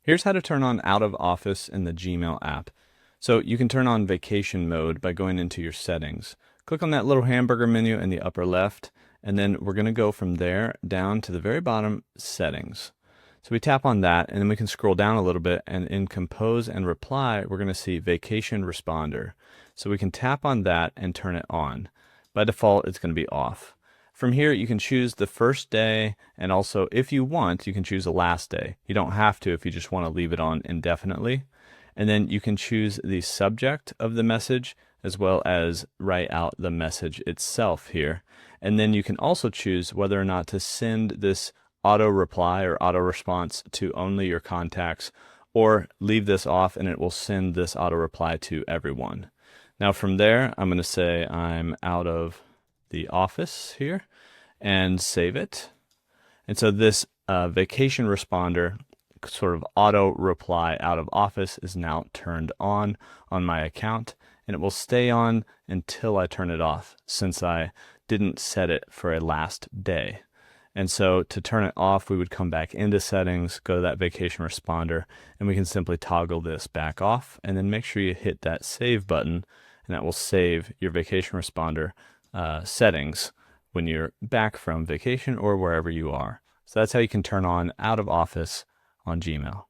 Here's how to turn on out of office in the Gmail app. So you can turn on vacation mode by going into your settings. Click on that little hamburger menu in the upper left, and then we're going to go from there down to the very bottom, settings. So we tap on that, and then we can scroll down a little bit, and in compose and reply, we're going to see vacation responder. So we can tap on that and turn it on. By default, it's going to be off. From here, you can choose the first day, and also, if you want, you can choose the last day. You don't have to if you just want to leave it on indefinitely. And then you can choose the subject of the message, as well as write out the message itself here. And then you can also choose whether or not to send this auto reply or auto response to only your contacts, or leave this off and it will send this auto reply to everyone. Now from there, I'm going to say I'm out of the office here and save it. And so this vacation responder, sort of auto reply out of office, is now turned on my account, and it will stay on until I turn it off, since I didn't set it for a last day. And so to turn it off, we would come back into settings, go to that vacation responder, and we can simply toggle this back off, and then make sure you hit that save button, and that will save your vacation responder settings when you're back from vacation or wherever you are. So that's how you can turn on out of office on Gmail.